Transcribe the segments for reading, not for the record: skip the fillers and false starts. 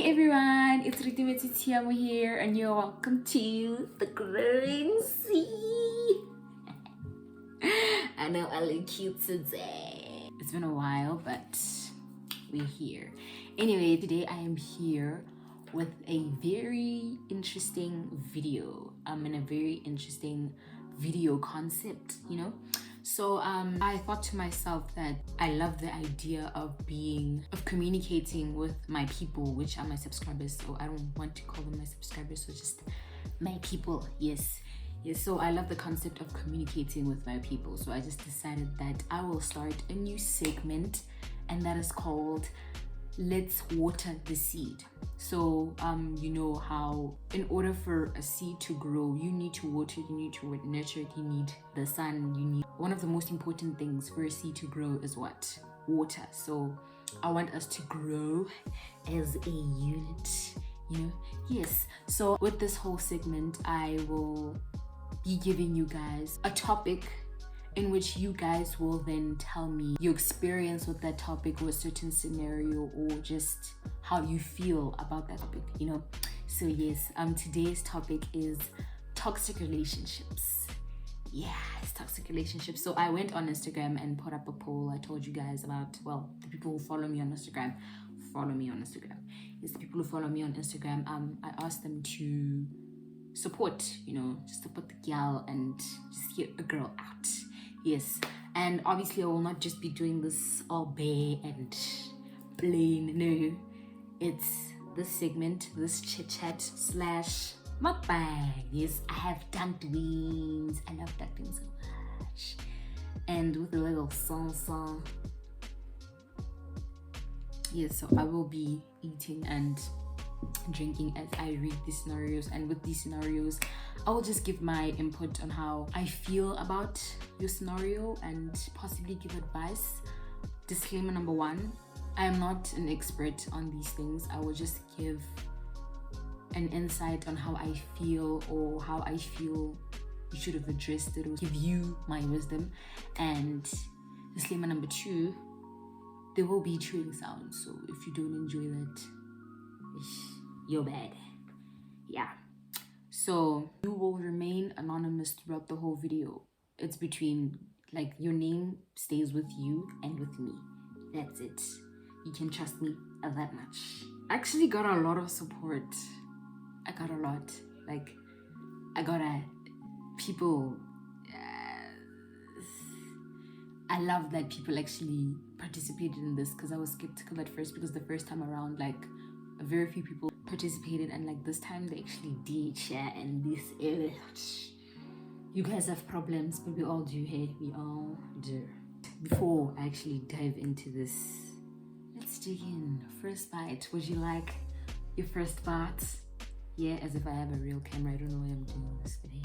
everyone, it's Tiamo here and you're welcome to the Growing Sea. I know I look cute today. It's been a while, but we're here. Anyway, today I am here with a very interesting video. In a very interesting video concept, So I thought to myself that I love the idea of communicating with my people, which are my subscribers. So I don't want to call them my subscribers, so just my people. Yes. So I love the concept of communicating with my people. So I just decided that I will start a new segment, and that is called Let's Water the Seed. So you know how in order for a seed to grow, you need to water it, you need to nurture it, you need the sun, you need one of the most important things for a seed to grow is what? Water. So I want us to grow as a unit, Yes. So with this whole segment, I will be giving you guys a topic in which you guys will then tell me your experience with that topic or a certain scenario, or just how you feel about that topic, So yes, today's topic is toxic relationships. Yes, toxic relationships. So I went on Instagram and put up a poll. I told you guys about, the people who follow me on Instagram. Yes, the people who follow me on Instagram, I asked them to support, just to put the gal and just get a girl out. Yes, and obviously I will not just be doing this all bare and plain. No, it's this segment, this chit chat / mukbang. Yes, I have dunked wings. I love dunked so much, and with a little salsa. Yes, so I will be eating and drinking as I read these scenarios, and with these scenarios I will just give my input on how I feel about your scenario and possibly give advice. Disclaimer number 1, I am not an expert on these things. I will just give an insight on how I feel, or how I feel you should have addressed it, or give you my wisdom. And disclaimer number 2, there will be chewing sounds, so if you don't enjoy that, you're bad. Yeah, so you will remain anonymous throughout the whole video. It's between, your name stays with you and with me. That's it. You can trust me that much. I actually got a lot of support. I got a lot. People. I love that people actually participated in this, because I was skeptical at first, because the first time around, very few people participated, and this time they actually did share. And this you guys have problems, but we all do. Hey, we all do. Before I actually dive into this, let's dig in. First bite. Would you like your first bite? Yeah, as if I have a real camera. I don't know why I'm doing this today.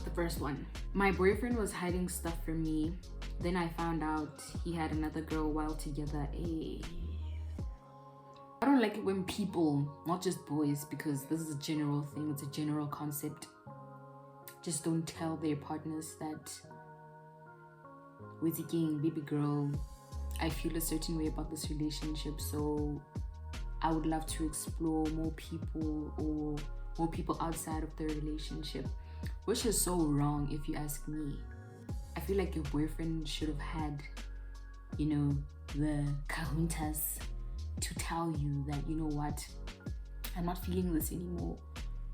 The first one. My boyfriend was hiding stuff from me. Then I found out he had another girl while together. I don't like it when people, not just boys, because this is a general thing, it's a general concept, just don't tell their partners that, with again, baby girl, I feel a certain way about this relationship, so I would love to explore more people, or more people outside of the relationship, which is so wrong if you ask me. I feel like your boyfriend should have had, the kahuntas to tell you that, you know what, I'm not feeling this anymore.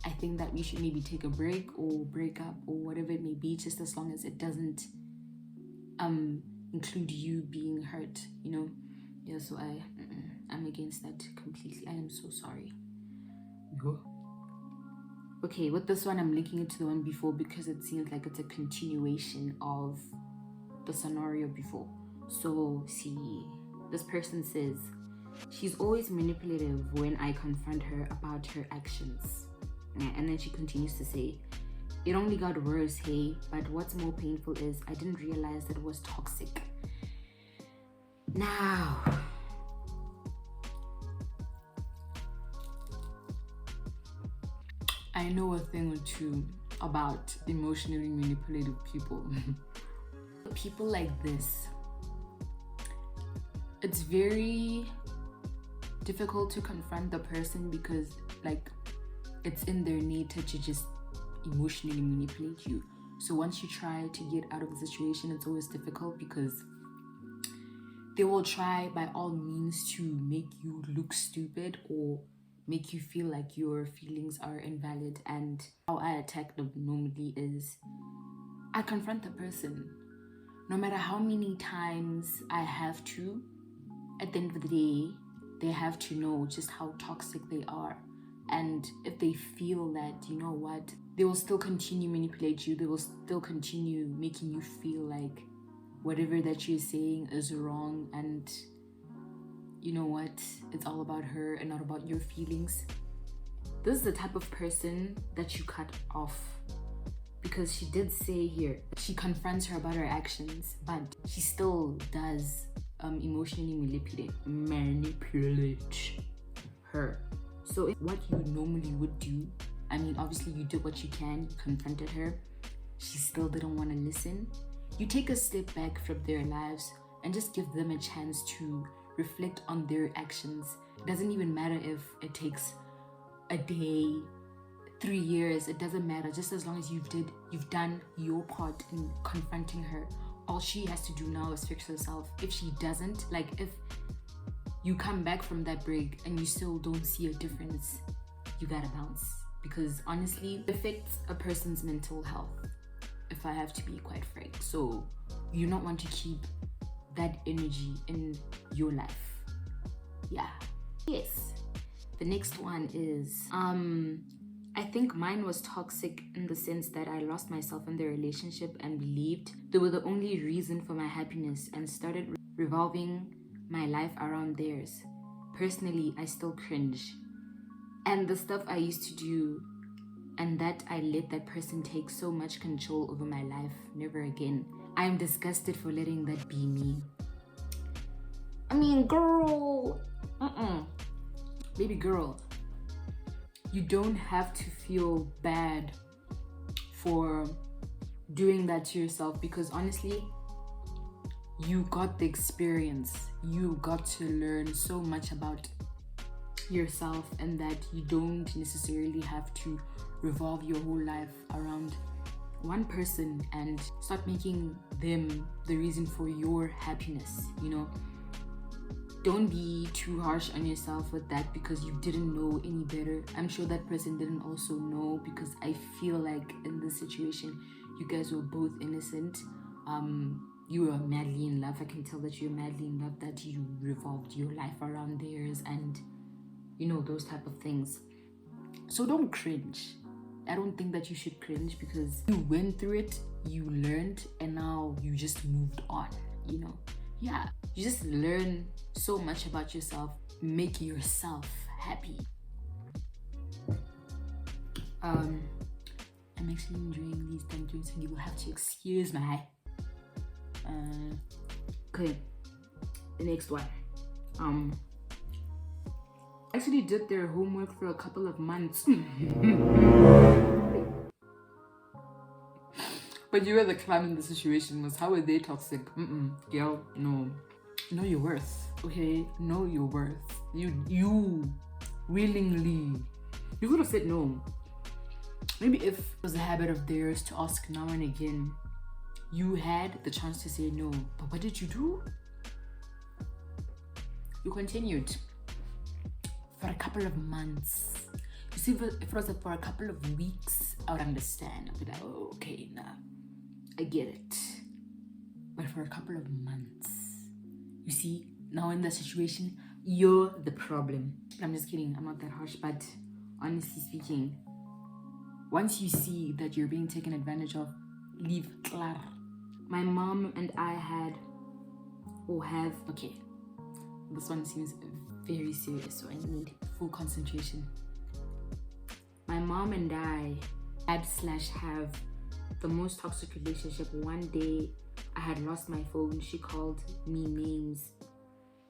I think that we should maybe take a break, or break up, or whatever it may be, just as long as it doesn't include you being hurt, Yeah, so I'm against that completely. I am so sorry. Okay, with this one, I'm linking it to the one before, because it seems like it's a continuation of the scenario before. So see, this person says, she's always manipulative when I confront her about her actions. And then she continues to say, it only got worse, hey, but what's more painful is I didn't realize that it was toxic. Now, I know a thing or two about emotionally manipulative people. People like this, it's very difficult to confront the person because like it's in their nature to just emotionally manipulate you. So once you try to get out of the situation, it's always difficult because they will try by all means to make you look stupid or make you feel like your feelings are invalid. And how I attack them normally is I confront the person. No matter how many times I have to, at the end of the day, they have to know just how toxic they are. And if they feel that, you know what, they will still continue manipulate you, they will still continue making you feel like whatever that you're saying is wrong, and you know what, it's all about her and not about your feelings. This is the type of person that you cut off, because she did say here she confronts her about her actions, but she still does emotionally manipulate her. So what you normally would do, I mean, obviously you did what you can, you confronted her, she still didn't want to listen. You take a step back from their lives and just give them a chance to reflect on their actions. It doesn't even matter if it takes a day, 3 years, it doesn't matter. Just as long as you've done your part in confronting her. All she has to do now is fix herself. If she doesn't, like if you come back from that break and you still don't see a difference, you gotta bounce. Because honestly, it affects a person's mental health, if I have to be quite frank. So you do not want to keep that energy in your life. Yeah. Yes. The next one is I think mine was toxic in the sense that I lost myself in the relationship and believed they were the only reason for my happiness and started revolving my life around theirs. Personally, I still cringe. And the stuff I used to do, and that I let that person take so much control over my life, never again. I am disgusted for letting that be me. I mean, girl, baby girl, you don't have to feel bad for doing that to yourself, because honestly, you got the experience. You got to learn so much about yourself, and that you don't necessarily have to revolve your whole life around one person and start making them the reason for your happiness, you know. Don't be too harsh on yourself with that because you didn't know any better. I'm sure that person didn't also know, because I feel like in this situation you guys were both innocent. You were madly in love. I can tell that you're madly in love, that you revolved your life around theirs, and you know, those type of things. So don't cringe. I don't think that you should cringe, because you went through it, you learned, and now you just moved on, you know. Yeah, you just learn so much about yourself. Make yourself happy. I'm actually enjoying these tangerines, so you will have to excuse my okay, the next one. Actually did their homework for a couple of months. But you were the clown in the situation. Was how are they toxic? Girl, no. Know your worth, okay? Know your worth. You willingly. You could have said no. Maybe if it was a habit of theirs to ask now and again, you had the chance to say no. But what did you do? You continued for a couple of months. You see, if it was for a couple of weeks, I would understand. I'd be like, oh, okay, nah, I get it. But for a couple of months, you see, now in that situation, you're the problem. I'm just kidding, I'm not that harsh, but honestly speaking, once you see that you're being taken advantage of, leave clar. My mom and I had, or have, okay, this one seems very serious, so I need full concentration. My mom and I had/have the most toxic relationship. One day I had lost my phone. She called me names,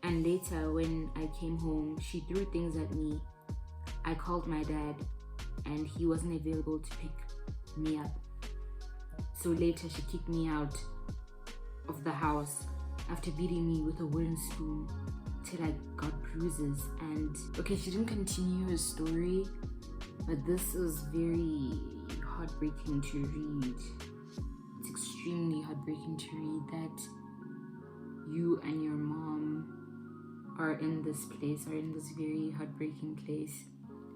and later when I came home, she threw things at me. I called my dad and he wasn't available to pick me up. So later she kicked me out of the house after beating me with a wooden spoon till I got bruises. And okay, she didn't continue her story, but this is very heartbreaking to read. It's extremely heartbreaking to read that you and your mom are in this place, are in this very heartbreaking place.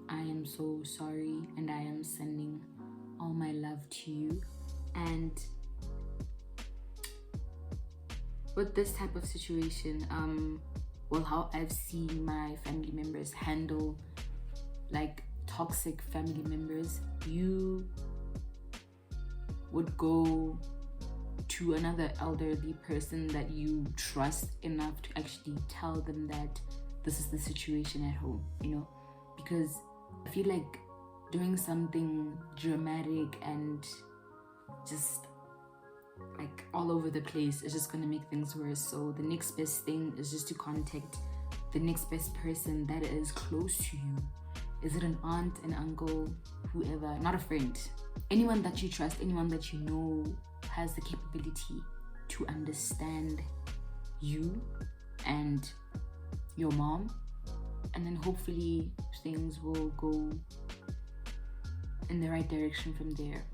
I am so sorry, and I am sending all my love to you. And with this type of situation, well, how I've seen my family members handle like toxic family members, you would go to another elderly person that you trust enough to actually tell them that this is the situation at home, you know, because I feel like doing something dramatic and just like all over the place is just going to make things worse. So the next best thing is just to contact the next best person that is close to you. Is it an aunt, an uncle, whoever, not a friend, anyone that you trust, anyone that you know has the capability to understand you and your mom, and then hopefully things will go in the right direction from there.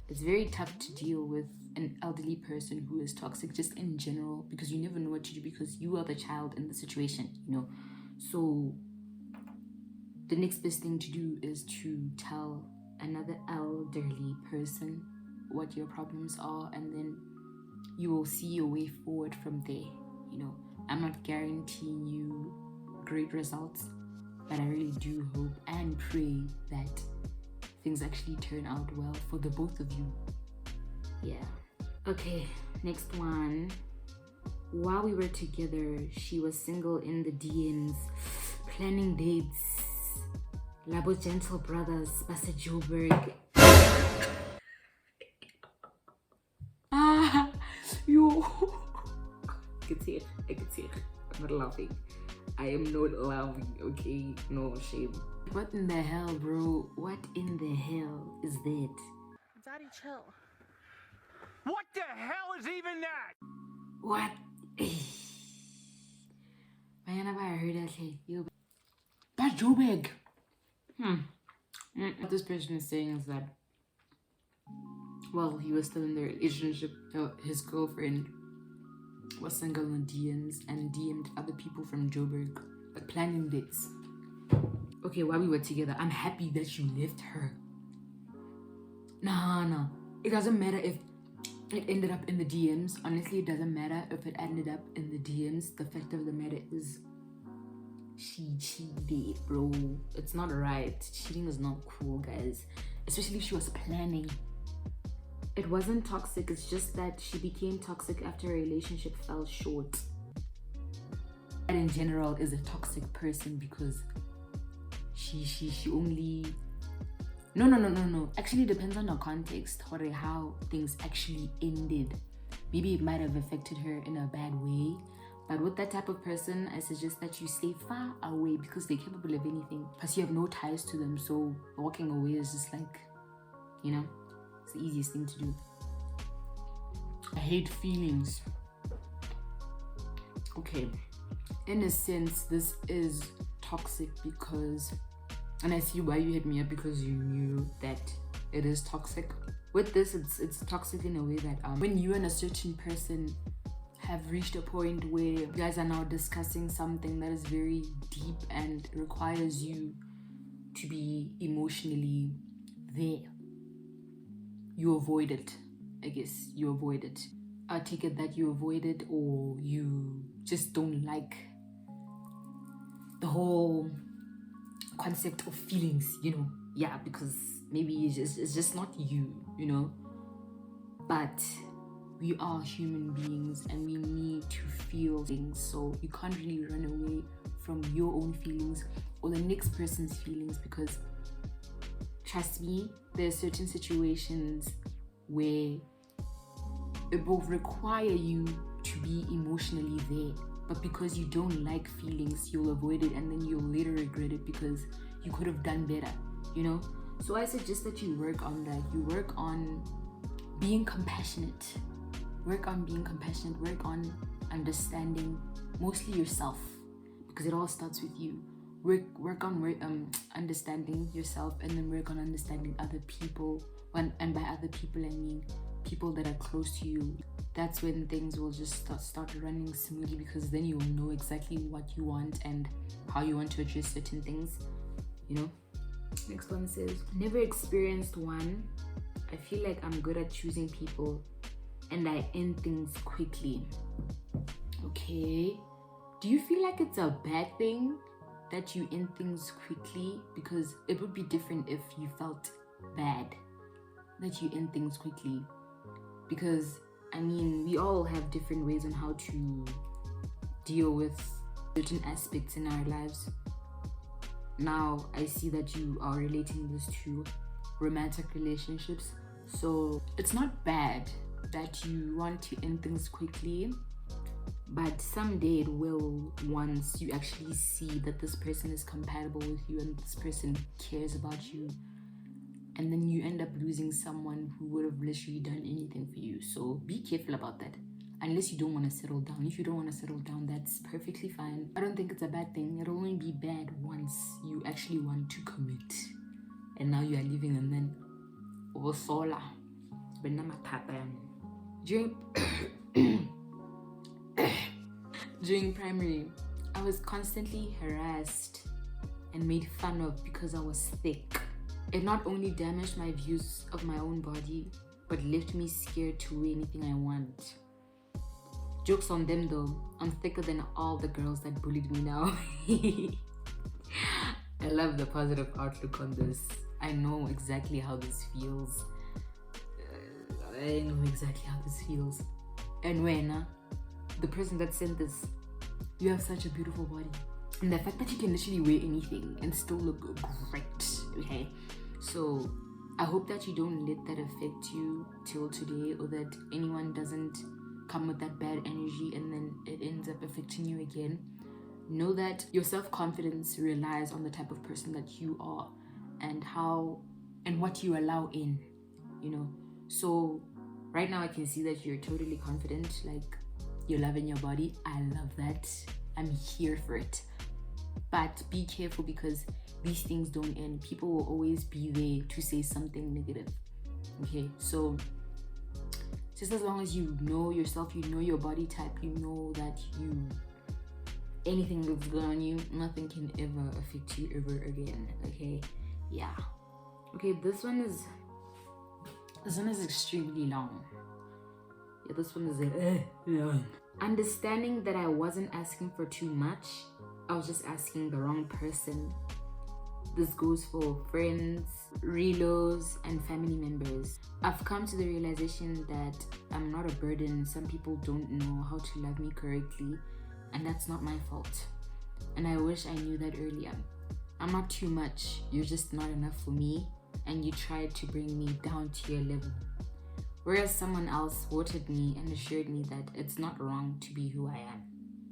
It's very tough to deal with an elderly person who is toxic just in general, because you never know what to do, because you are the child in the situation, you know. So the next best thing to do is to tell another elderly person what your problems are, and then you will see your way forward from there. You know, I'm not guaranteeing you great results, but I really do hope and pray that things actually turn out well for the both of you. Yeah. Okay, next one. While we were together, she was single in the DMs, planning dates. Labo Gentle Brothers, Basa Joburg. Yo. I can see it. I'm not laughing. I am not laughing, okay? No shame. What in the hell, bro? What in the hell is that? Daddy, chill. What the hell is even that? What? Man, have I heard that say? Yo, that's Joburg. What this person is saying is that, well, he was still in the relationship. His girlfriend was single in DMs and DM'd other people from Joburg, but planning dates. Okay, while we were together, I'm happy that you left her. Nah. It doesn't matter if it ended up in the DMs. Honestly, it doesn't matter if it ended up in the DMs. The fact of the matter is, she cheated, bro. It's not right. Cheating is not cool, guys. Especially if she was planning. It wasn't toxic. It's just that she became toxic after a relationship fell short. That in general is a toxic person, because she only... No. Actually, it depends on the context or how things actually ended. Maybe it might have affected her in a bad way. But with that type of person, I suggest that you stay far away, because they're capable of anything. Plus, you have no ties to them. So walking away is just like, you know, it's the easiest thing to do. I hate feelings. Okay. In a sense, this is toxic because... And I see why you hit me up, because you knew that it is toxic. With this, it's toxic in a way that when you and a certain person have reached a point where you guys are now discussing something that is very deep and requires you to be emotionally there, you avoid it. I guess you avoid it. I take it that you avoid it, or you just don't like the whole concept of feelings, you know. Yeah, because maybe it's just not you, you know. But we are human beings and we need to feel things, so you can't really run away from your own feelings or the next person's feelings, because trust me, there are certain situations where it will require you to be emotionally there, but because you don't like feelings, you'll avoid it, and then you'll later regret it because you could have done better, you know. So I suggest that you work on that. You work on being compassionate. Work on being compassionate. Work on understanding mostly yourself, because it all starts with you. Work on understanding yourself, and then work on understanding other people. And by other people, I mean people that are close to you. That's when things will just start running smoothly, because then you will know exactly what you want and how you want to address certain things, you know. Next one says, never experienced one. I feel like I'm good at choosing people and I end things quickly. Okay. Do you feel like it's a bad thing that you end things quickly? Because it would be different if you felt bad that you end things quickly. Because, I mean, we all have different ways on how to deal with certain aspects in our lives. Now, I see that you are relating this to romantic relationships. So, it's not bad that you want to end things quickly, but someday it will, once you actually see that this person is compatible with you and this person cares about you, and then you end up losing someone who would have literally done anything for you. So be careful about that. Unless you don't want to settle down. If you don't want to settle down, that's perfectly fine. I don't think it's a bad thing. It'll only be bad once you actually want to commit. And now you are living, and then oversola. During primary, I was constantly harassed and made fun of because I was thick. It not only damaged my views of my own body, but left me scared to wear anything I want. Jokes on them though, I'm thicker than all the girls that bullied me now. I love the positive outlook on this. I know exactly how this feels. And when the person that sent this, you have such a beautiful body. And the fact that you can literally wear anything and still look great, okay? So I hope that you don't let that affect you till today, or that anyone doesn't come with that bad energy and then it ends up affecting you again. Know that your self-confidence relies on the type of person that you are and how and what you allow in, you know. So right now I can see that you're totally confident, like you're loving your body. I love that. I'm here for it. But be careful, because these things don't end. People will always be there to say something negative. Okay, so just as long as you know yourself, you know your body type, you know that anything looks good on you, nothing can ever affect you ever again. Okay, yeah. Okay, this one is extremely long. Yeah, this one is long. Understanding that I wasn't asking for too much, I was just asking the wrong person. This goes for friends, relos, and family members. I've come to the realization that I'm not a burden. Some people don't know how to love me correctly, and that's not my fault. And I wish I knew that earlier. I'm not too much. You're just not enough for me, and you tried to bring me down to your level. Whereas someone else watered me and assured me that it's not wrong to be who I am.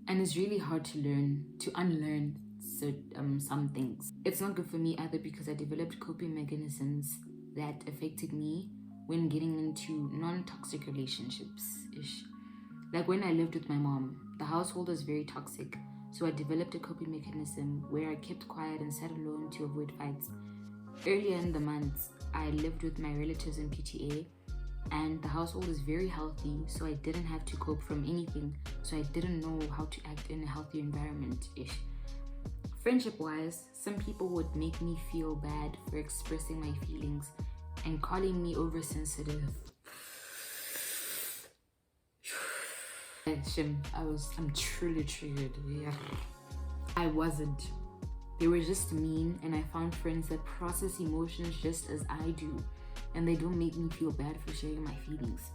And it's really hard to unlearn some things. It's not good for me either, because I developed coping mechanisms that affected me when getting into non-toxic relationships-ish. Like when I lived with my mom, the household was very toxic, so I developed a coping mechanism where I kept quiet and sat alone to avoid fights. Earlier in the months, I lived with my relatives in PTA, and the household is very healthy, so I didn't have to cope from anything, so I didn't know how to act in a healthy environment-ish. Friendship-wise, some people would make me feel bad for expressing my feelings and calling me oversensitive. I'm truly triggered. Yeah. I wasn't. They were just mean, and I found friends that process emotions just as I do, and they don't make me feel bad for sharing my feelings.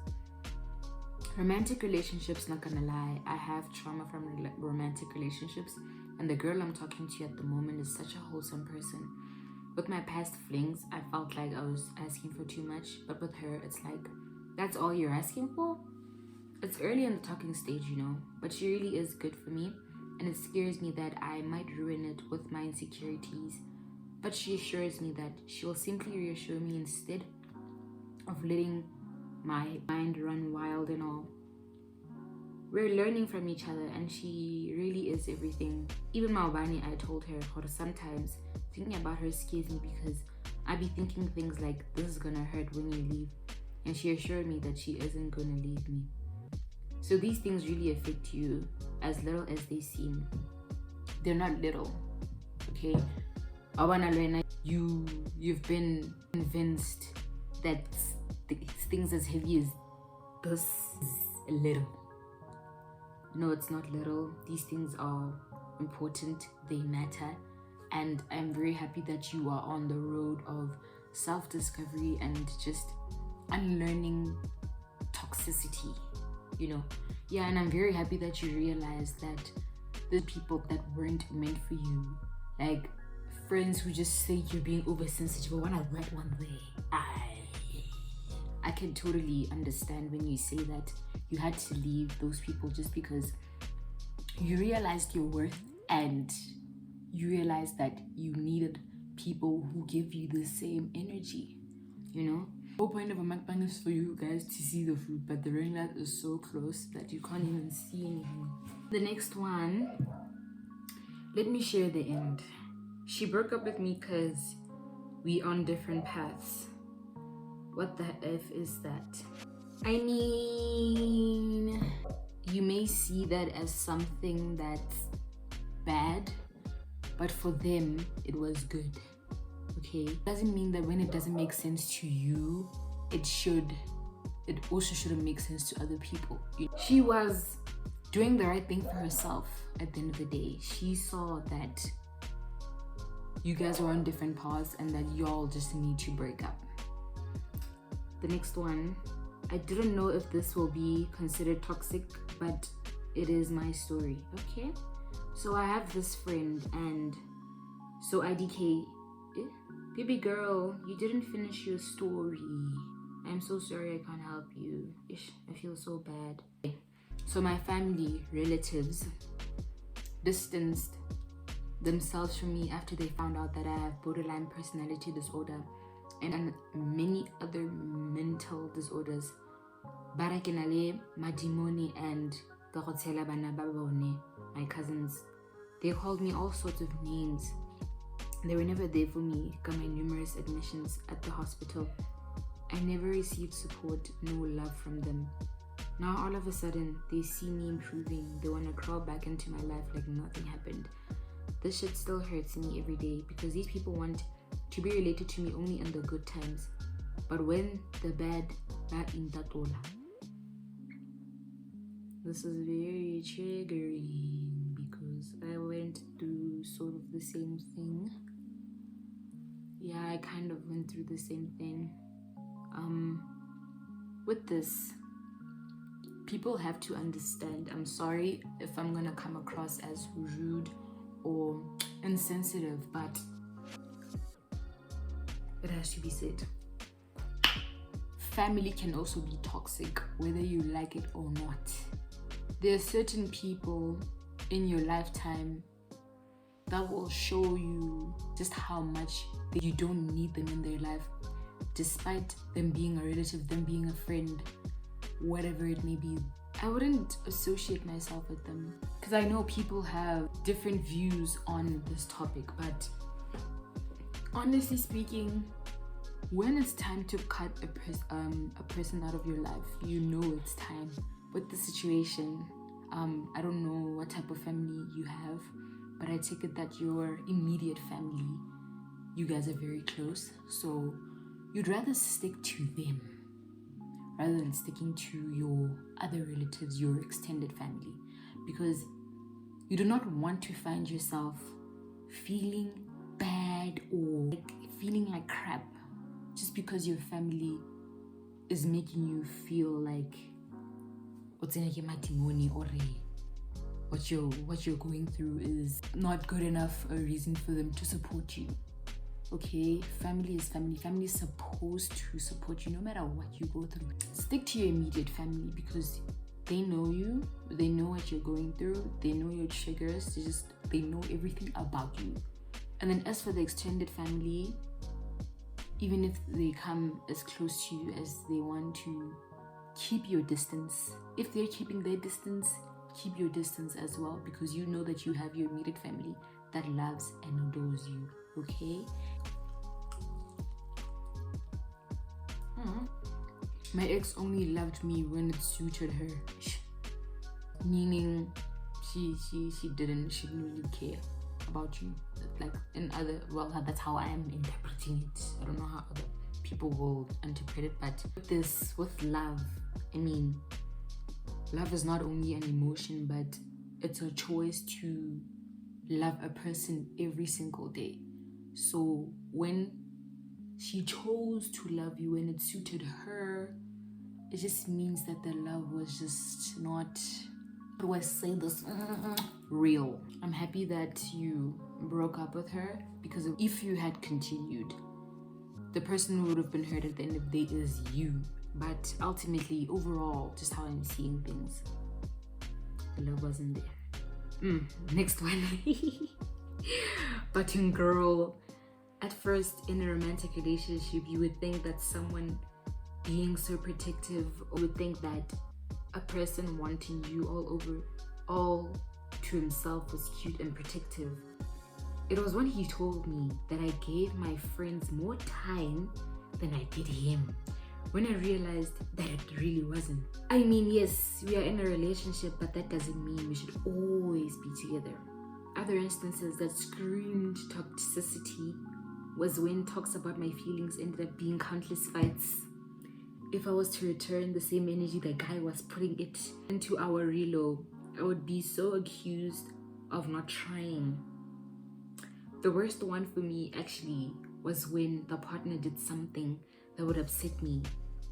Romantic relationships, not gonna lie, I have trauma from romantic relationships, and the girl I'm talking to at the moment is such a wholesome person. With my past flings, I felt like I was asking for too much, but with her, it's like, that's all you're asking for? It's early in the talking stage, you know, but she really is good for me, and it scares me that I might ruin it with my insecurities. But she assures me that she will simply reassure me instead of letting my mind run wild and all. We're learning from each other, and she really is everything. Even Maubani, I told her, or sometimes thinking about her scares me because I be thinking things like, this is gonna hurt when you leave. And she assured me that she isn't gonna leave me. So these things really affect you as little as they seem. They're not little, okay? You've been convinced that things as heavy as this is little. No, it's not little. These things are important, they matter, and I'm very happy that you are on the road of self-discovery and just unlearning toxicity, you know. Yeah, and I'm very happy that you realize that the people that weren't meant for you, like friends who just say you're being oversensitive, I want that one day. I can totally understand when you say that you had to leave those people just because you realized your worth and you realized that you needed people who give you the same energy, you know? The whole point of a mukbang is for you guys to see the food, but the ring light is so close that you can't even see anything. The next one, let me share the end. She broke up with me because we on different paths. What the F is that? I mean, you may see that as something that's bad, but for them, it was good, okay? Doesn't mean that when it doesn't make sense to you, it also shouldn't make sense to other people. She was doing the right thing for herself at the end of the day. She saw that you guys were on different paths and that y'all just need to break up. The next one, I didn't know if this will be considered toxic, but it is my story, okay? So I have this friend, and so IDK, baby girl, you didn't finish your story. I'm so sorry, I can't help you. I feel so bad. So my family, relatives, distanced themselves from me after they found out that I have borderline personality disorder and many other mental disorders. Barakenale, Madimoni, and Dorotela Banababone, my cousins. They called me all sorts of names. They were never there for me, got my numerous admissions at the hospital. I never received support, no love from them. Now all of a sudden, they see me improving. They want to crawl back into my life like nothing happened. This shit still hurts me every day because these people want to be related to me only in the good times. But when the bad in Tatola. This is very triggering because I went through sort of the same thing. Yeah, I kind of went through the same thing. With this, people have to understand. I'm sorry if I'm gonna come across as rude or insensitive, but it has to be said. Family can also be toxic, whether you like it or not. There are certain people in your lifetime that will show you just how much you don't need them in their life, despite them being a relative, them being a friend, whatever it may be. I wouldn't associate myself with them because I know people have different views on this topic, but honestly speaking, when it's time to cut a person out of your life, you know it's time. With the situation, I don't know what type of family you have, but I take it that your immediate family, you guys are very close, so you'd rather stick to them rather than sticking to your other relatives, your extended family, because you do not want to find yourself feeling bad or feeling like crap just because your family is making you feel like what you're going through is not good enough a reason for them to support you. Okay, family is family. Family is supposed to support you no matter what you go through. Stick to your immediate family because they know you, they know what you're going through, they know your triggers, they know everything about you. And then as for the extended family, even if they come as close to you as they want to, keep your distance. If they're keeping their distance, keep your distance as well, because you know that you have your immediate family that loves and adores you, okay? My ex only loved me when it suited her, meaning she didn't really care about you. Like in other, well, that's how I am interpreting it. I don't know how other people will interpret it, but with love, I mean, love is not only an emotion, but it's a choice to love a person every single day. So when she chose to love you and it suited her, it just means that the love was just not, how do I say this, real. I'm happy that you broke up with her, because if you had continued, the person who would have been hurt at the end of the day is you. But ultimately, overall, just how I'm seeing things, the love wasn't there. Next one. Button girl. At first, in a romantic relationship, you would think that someone being so protective, or would think that a person wanting you all to himself was cute and protective. It was when he told me that I gave my friends more time than I did him, when I realized that it really wasn't. I mean, yes, we are in a relationship, but that doesn't mean we should always be together. Other instances that screamed toxicity was when talks about my feelings ended up being countless fights. If I was to return the same energy the guy was putting it into our relo, I would be so accused of not trying. The worst one for me actually was when the partner did something that would upset me,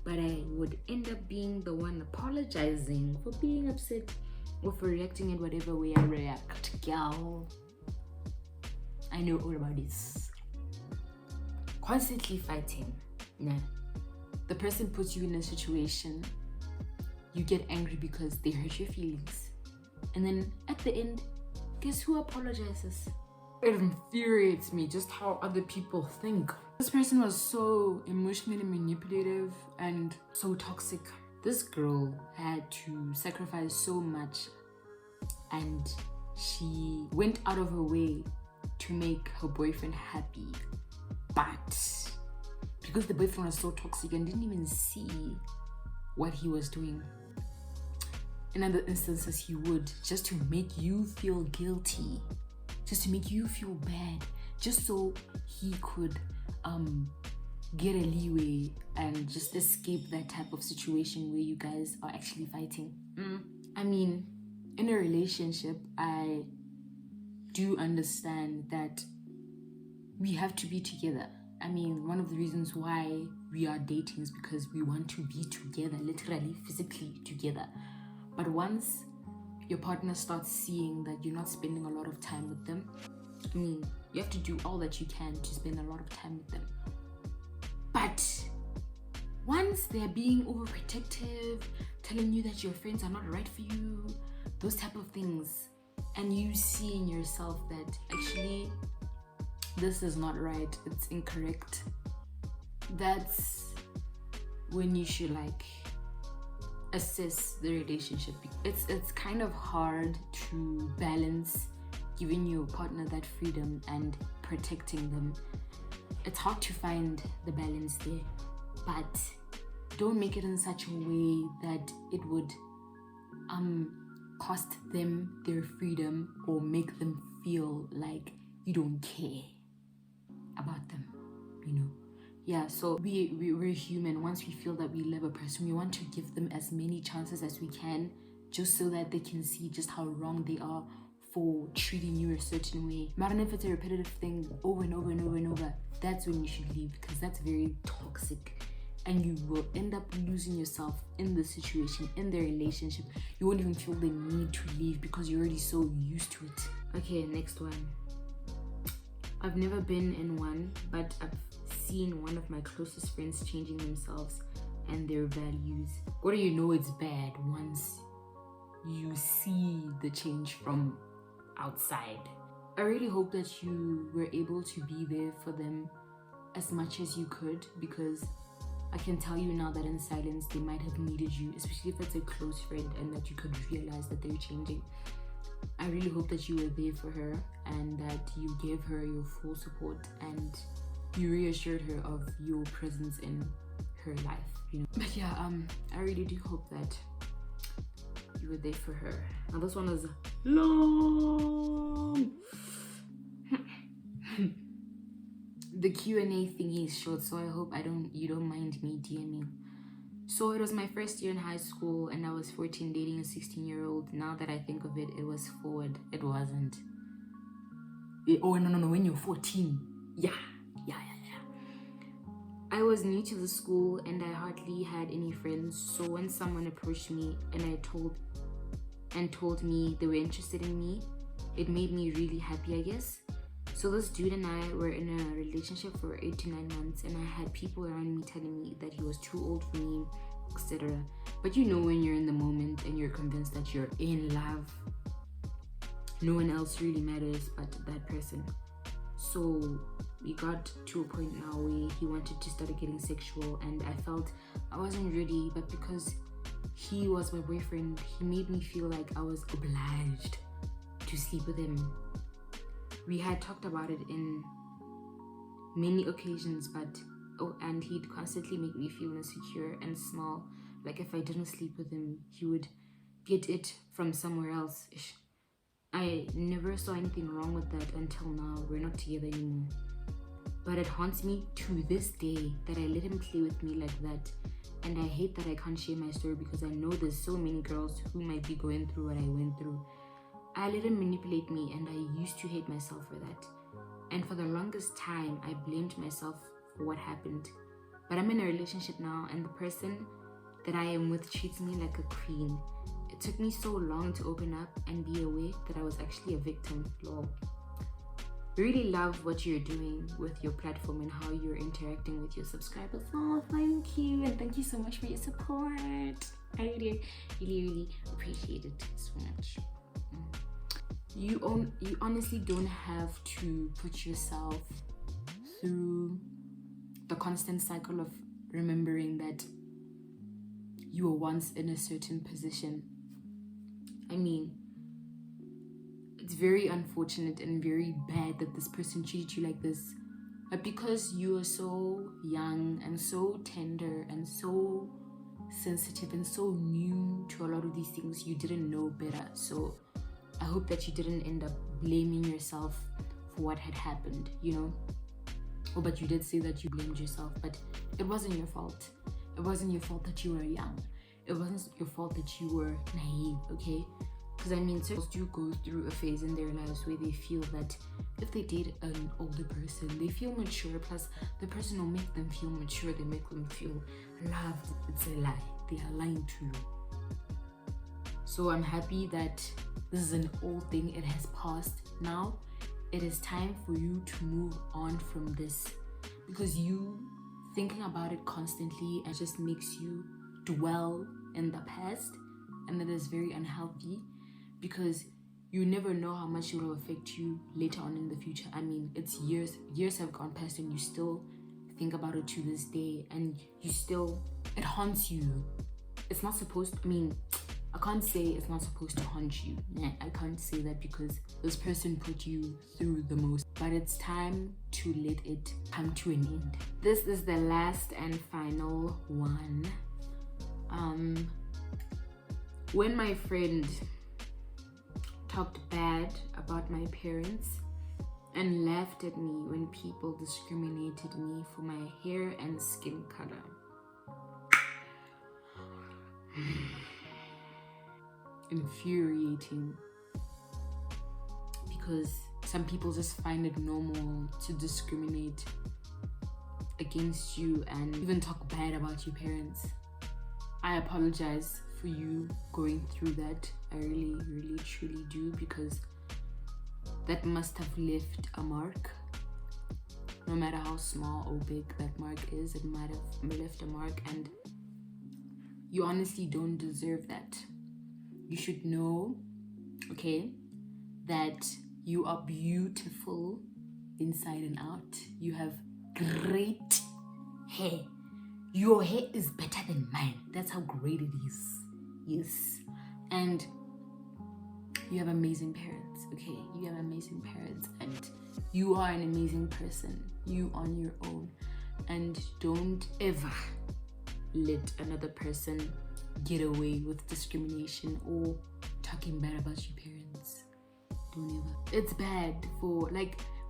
but I would end up being the one apologizing for being upset or for reacting in whatever way I react. Girl, I know all about this. Constantly fighting. Nah. The person puts you in a situation, you get angry because they hurt your feelings. And then at the end, guess who apologizes? It infuriates me just how other people think. This person was so emotionally manipulative and so toxic. This girl had to sacrifice so much, and she went out of her way to make her boyfriend happy. But because the boyfriend was so toxic and didn't even see what he was doing, in other instances he would, just to make you feel guilty, just to make you feel bad, just so he could get a leeway and just escape that type of situation where you guys are actually fighting. I mean, in a relationship, I do understand that we have to be together. I mean, one of the reasons why we are dating is because we want to be together, literally, physically together. But once your partner starts seeing that you're not spending a lot of time with them, I mean, you have to do all that you can to spend a lot of time with them. But once they're being overprotective, telling you that your friends are not right for you, those type of things, and you see in yourself that actually this is not right, it's incorrect, that's when you should assess the relationship. It's kind of hard to balance giving your partner that freedom and protecting them. It's hard to find the balance there, but don't make it in such a way that it would cost them their freedom or make them feel like you don't care about them, you know. Yeah, so we're human. Once we feel that we love a person, we want to give them as many chances as we can, just so that they can see just how wrong they are for treating you a certain way. But if it's a repetitive thing over and over and over and over, that's when you should leave, because that's very toxic, and you will end up losing yourself in the situation, in the relationship. You won't even feel the need to leave because you're already so used to it. Okay, next one. I've never been in one, but I've seen one of my closest friends changing themselves and their values. What do you know, it's bad once you see the change from outside. I really hope that you were able to be there for them as much as you could, because I can tell you now that in silence they might have needed you, especially if it's a close friend and that you could realize that they're changing. I really hope that you were there for her and that you gave her your full support and you reassured her of your presence in her life, you know. But yeah, I really do hope that you were there for her. Now this one is long. The Q&A thingy is short, so I hope you don't mind me DMing. So it was my first year in high school and I was 14 dating a 16-year-old. Now that I think of it, it was forward. It wasn't. Oh no, when you're 14. Yeah. I was new to the school and I hardly had any friends, so when someone approached me and told me they were interested in me, it made me really happy, I guess. So this dude and I were in a relationship for 8 to 9 months and I had people around me telling me that he was too old for me, etc. But you know when you're in the moment and you're convinced that you're in love, no one else really matters but that person. So we got to a point now where he wanted to start getting sexual and I felt I wasn't ready, but because he was my boyfriend, he made me feel like I was obliged to sleep with him. We had talked about it in many occasions, and he'd constantly make me feel insecure and small, like if I didn't sleep with him, he would get it from somewhere else. I never saw anything wrong with that until now. We're not together anymore. But it haunts me to this day that I let him play with me like that. And I hate that I can't share my story because I know there's so many girls who might be going through what I went through. I let him manipulate me and I used to hate myself for that. And for the longest time, I blamed myself for what happened. But I'm in a relationship now and the person that I am with treats me like a queen. It took me so long to open up and be aware that I was actually a victim. Lol. Really love what you're doing with your platform and how you're interacting with your subscribers. Oh, thank you. And thank you so much for your support. I really appreciate it so much. You honestly don't have to put yourself through the constant cycle of remembering that you were once in a certain position. I mean, it's very unfortunate and very bad that this person treated you like this. But because you are so young and so tender and so sensitive and so new to a lot of these things, you didn't know better. So I hope that you didn't end up blaming yourself for what had happened, you know? Oh, but you did say that you blamed yourself, but it wasn't your fault. It wasn't your fault that you were young. It wasn't your fault that you were naive, okay? Because I mean, girls do go through a phase in their lives where they feel that if they date an older person, they feel mature, plus the person will make them feel mature, they make them feel loved. It's a lie. They are lying to you. So I'm happy that this is an old thing. It has passed. Now it is time for you to move on from this, because you thinking about it constantly and just makes you dwell in the past, and that is very unhealthy because you never know how much it will affect you later on in the future. I mean, it's years have gone past and you still think about it to this day, and it haunts you. It's not supposed to, I mean, I can't say it's not supposed to haunt you. I can't say that because this person put you through the most. But it's time to let it come to an end. This is the last and final one. When my friend talked bad about my parents and laughed at me when people discriminated me for my hair and skin color. Infuriating, because some people just find it normal to discriminate against you and even talk bad about your parents. I apologize for you going through that. I really truly do, because that must have left a mark. No matter how small or big that mark is, it might have left a mark, and you honestly don't deserve that. You should know, okay, that You are beautiful inside and out. You have great hair. Your hair is better than mine. That's how great it is. Yes. And you have amazing parents, okay? You have amazing parents, and you are an amazing person. You on your own. And don't ever let another person get away with discrimination or talking bad about your parents. Don't ever. It's bad for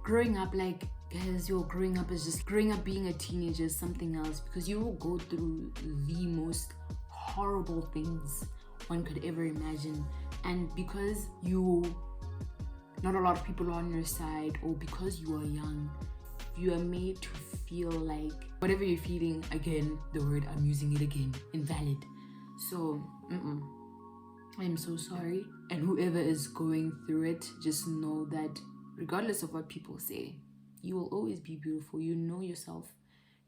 growing up, guys, growing up is just growing up. Being a teenager is something else, because you will go through the most horrible things one could ever imagine. And because not a lot of people are on your side, or because you are young, you are made to feel like whatever you're feeling, again, the word, I'm using it again, invalid. So I'm so sorry. And whoever is going through it, just know that regardless of what people say, you will always be beautiful. You know yourself.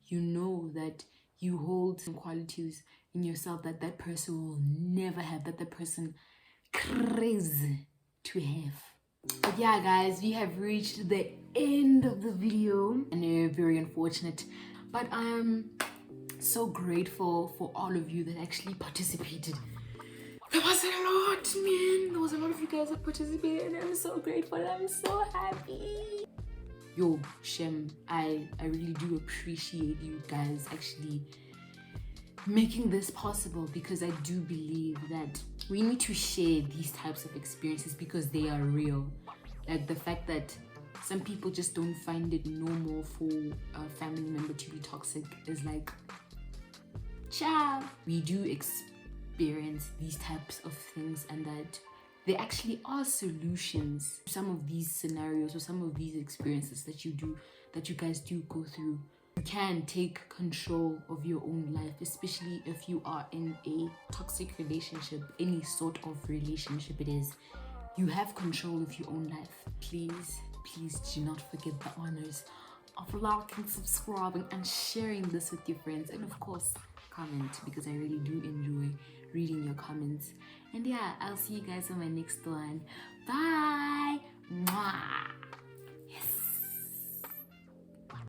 You know that you hold some qualities in yourself that that person will never have, that the person crazy to have. But yeah, guys, we have reached the end of the video. I know, very unfortunate, but I'm so grateful for all of you that actually participated. There was a lot, man. There was a lot of you guys that participated, and I'm so grateful. I'm so happy. Yo, Shem, I really do appreciate you guys actually making this possible, because I do believe that we need to share these types of experiences because they are real. Like the fact that some people just don't find it normal for a family member to be toxic is like, ciao. We do experience these types of things, and that there actually are solutions to some of these scenarios or some of these experiences that you guys do go through. You can take control of your own life, especially if you are in a toxic relationship, any sort of relationship it is. You have control of your own life. Please do not forget the honors of liking, subscribing, and sharing this with your friends. And of course, comment, because I really do enjoy reading your comments. And yeah, I'll see you guys on my next one. Bye. Mwah.